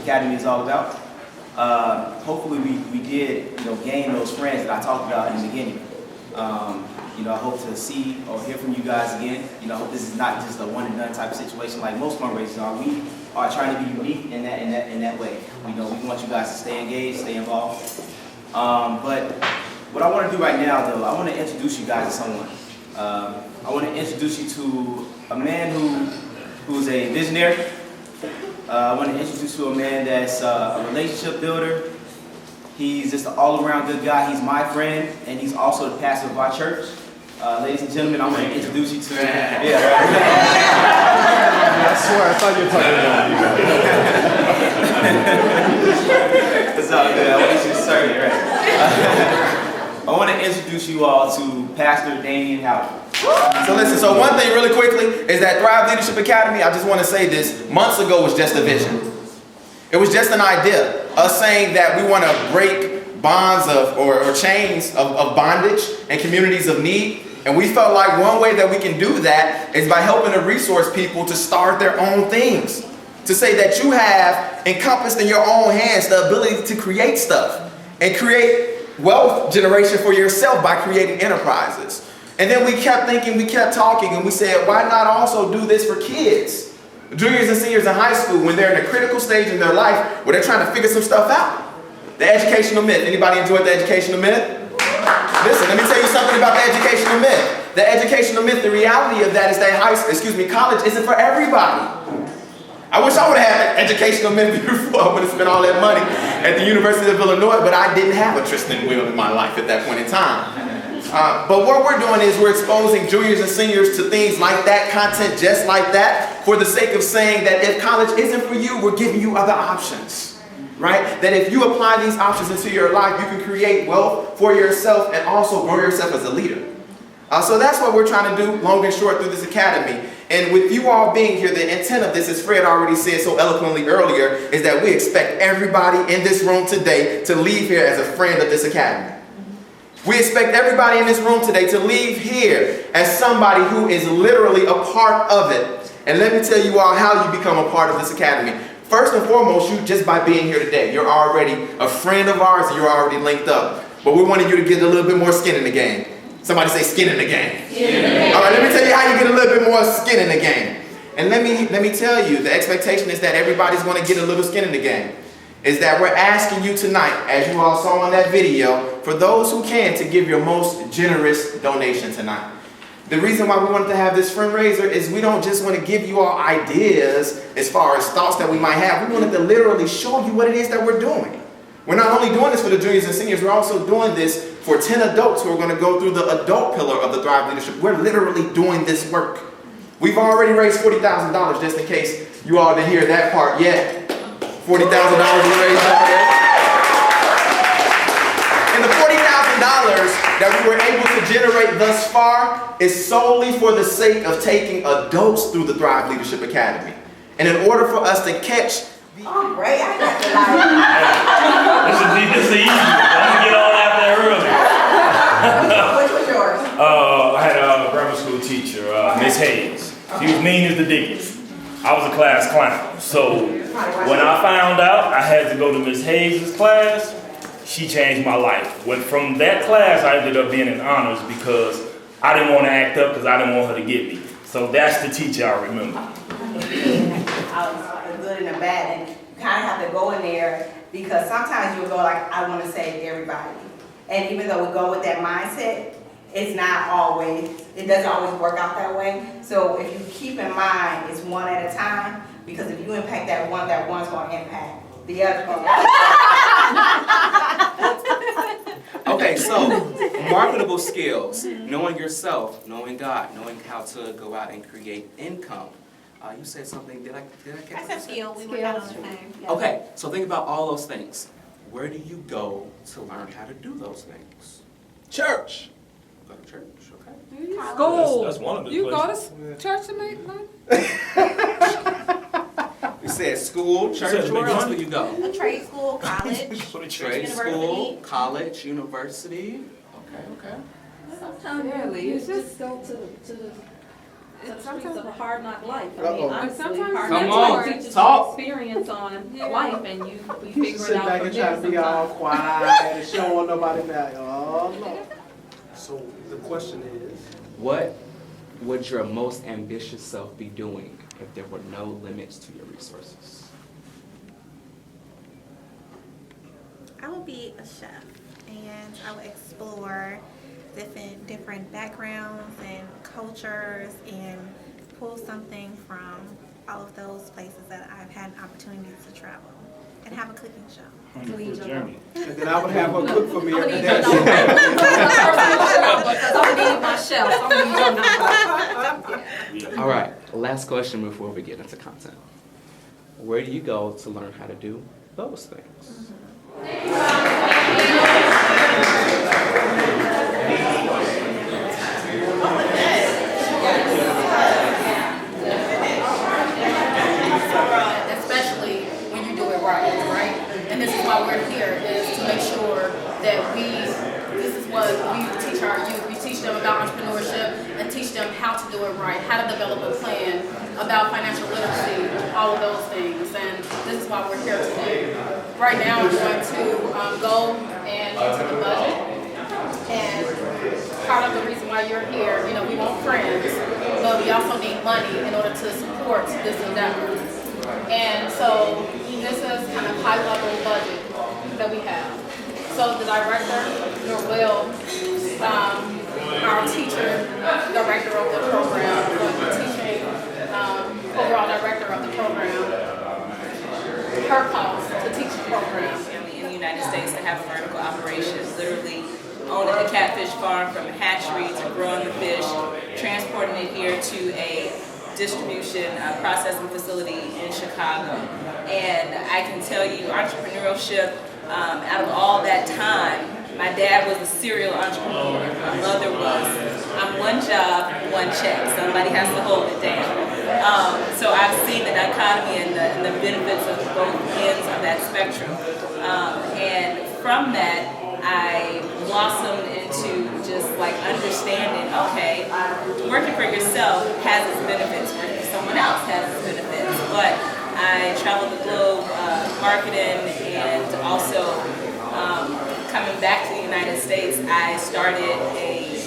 Academy is all about. Hopefully we did, gain those friends that I talked about in the beginning. I hope to see or hear from you guys again. I hope this is not just a one and done type of situation like most fundraisers are. We are trying to be unique in that way. We want you guys to stay engaged, stay involved. But what I want to do right now, though, I want to introduce you guys to someone. I want to introduce you to a man who's a visionary. I want to introduce you to a man that's a relationship builder. He's just an all-around good guy. He's my friend, and he's also the pastor of our church. Ladies and gentlemen, I want to introduce you to him. Yeah, right. I swear, I thought you were talking about you. It's all good. I want you to serve it, right? I want to introduce you all to Pastor Damian Howard. So listen, one thing really quickly is that Thrive Leadership Academy, I just want to say this, months ago was just a vision. It was just an idea, us saying that we want to break bonds or chains of bondage and communities of need. And we felt like one way that we can do that is by helping to resource people to start their own things. To say that you have encompassed in your own hands the ability to create stuff and create wealth generation for yourself by creating enterprises. And then we kept thinking, we kept talking, and we said, why not also do this for kids? Juniors and seniors in high school, when they're in a critical stage in their life where they're trying to figure some stuff out. The educational myth. Anybody enjoyed the educational myth? Listen, let me tell you something about the educational myth. The educational myth, the reality of that is that college isn't for everybody. I wish I would have had an educational myth before I would have spent all that money at the University of Illinois, but I didn't have a Tristan Will in my life at that point in time. But what we're doing is we're exposing juniors and seniors to things like that, content just like that, for the sake of saying that if college isn't for you, we're giving you other options. Right? That if you apply these options into your life, you can create wealth for yourself and also grow yourself as a leader. So that's what we're trying to do, long and short, through this academy. And with you all being here, the intent of this, as Fred already said so eloquently earlier, is that we expect everybody in this room today to leave here as a friend of this academy. We expect everybody in this room today to leave here as somebody who is literally a part of it. And let me tell you all how you become a part of this academy. First and foremost, you just by being here today, you're already a friend of ours and you're already linked up. But we wanted you to get a little bit more skin in the game. Somebody say skin in the game. All right, let me tell you how you get a little bit more skin in the game. And let me tell you, the expectation is that everybody's going to get a little skin in the game. Is that we're asking you tonight, as you all saw on that video, for those who can to give your most generous donation tonight. The reason why we wanted to have this fundraiser is we don't just want to give you all ideas as far as thoughts that we might have. We wanted to literally show you what it is that we're doing. We're not only doing this for the juniors and seniors, we're also doing this for 10 adults who are going to go through the adult pillar of the Thrive Leadership. We're literally doing this work. We've already raised $40,000 just in case you all didn't hear that part yet. $40,000 we raised already. And the $40,000 that we were able to generate thus far is solely for the sake of taking adults through the Thrive Leadership Academy. And in order for us to catch oh, great. I got the light. This is easy. I'm going to get all out there early. Which was yours? I had a grammar school teacher, Miss Hayes. She was mean as the dickens. I was a class clown. So when I found out I had to go to Miss Hayes' class, she changed my life. From that class, I ended up being in honors because I didn't want to act up because I didn't want her to get me. So that's the teacher I remember. I was good and the bad, and you kind of have to go in there because sometimes you'll go like, I want to save everybody. And even though we go with that mindset, it's not always, it doesn't always work out that way. So if you keep in mind, it's one at a time, because if you impact that one's going to impact the other. Okay, so marketable skills, knowing yourself, knowing God, knowing how to go out and create income. You said something, did I catch I said skill, we were not on the same. Yeah. Okay, so think about all those things. Where do you go to learn how to do those things? church. Go to church, okay. School. That's one of the You places. go to church to make money? We said school, church, where else would you go? A trade school, college, Trade school, college, university. Okay, okay. Really, You just go to the the streets of a hard knock life. I Uh-oh. mean, honestly, Sometimes- hard Come knock on, teaches you talk. experience on Yeah. life, and we You figure should it sit out back from and try there to be all sometimes. quiet and she don't want nobody back. Oh, no. So the question is, What would your most ambitious self be doing if there were no limits to your resources? I would be a chef, and I would explore different backgrounds and cultures and pull something from all of those places that I've had opportunities to travel and have a cooking show. Journey. And then I would have her cook for me I'm every gonna day. need your number. Because I'm gonna need my shelf. I'm gonna need your number. All right, last question before we get into content. Where do you go to learn how to do those things? Especially when you do it right? And this is why we're here, is to make sure that this is what we teach our youth. We teach them about entrepreneurship and teach them how to do it right, how to develop a plan, about financial literacy, all of those things. And this is why we're here today. Right now, I'm going to go and into the budget. And part of the reason why you're here, we want friends, but we also need money in order to support this endeavor. And so this is kind of high-level budget that we have. So the director, Norwell, our teacher, director of the program, the teaching overall director of the program, her cost to teach the program. In the United States that have vertical operations, literally owning a catfish farm from a hatchery to growing the fish, transporting it here to a distribution processing facility in Chicago. And I can tell you, entrepreneurship, out of all that time, my dad was a serial entrepreneur. My mother was. I'm one job, one check. Somebody has to hold it down. So I've seen the dichotomy and the benefits of both ends of that spectrum. And from that, I blossomed into just like understanding, okay, working for yourself has its benefits, working for someone else has its benefits. But I traveled the globe marketing, and also coming back to the United States, I started a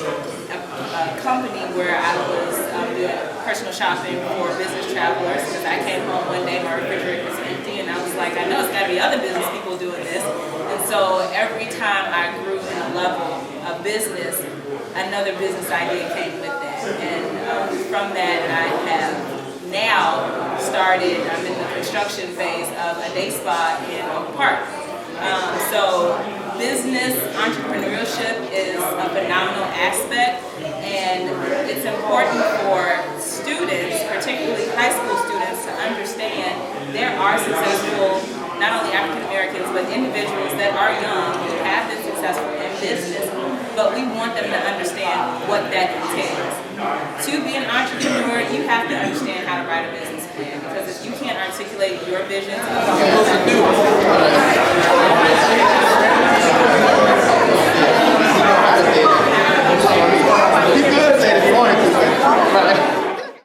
company where I was doing personal shopping for business travelers, because I came home one day, my refrigerator was empty, and I was like, I know it's got to be other business people doing this. And so every time I grew in a level of business, another business idea came with that. And from that, I have now started, I'm in the construction phase of a day spa in Oak Park. So business entrepreneurship is a phenomenal aspect, and it's important for students, particularly high school students, to understand there are successful, not only African Americans, but individuals that are young who have been successful in business, but we want them to understand what that entails. To be an entrepreneur, you have to understand how to write a business plan, because if you can't articulate your vision,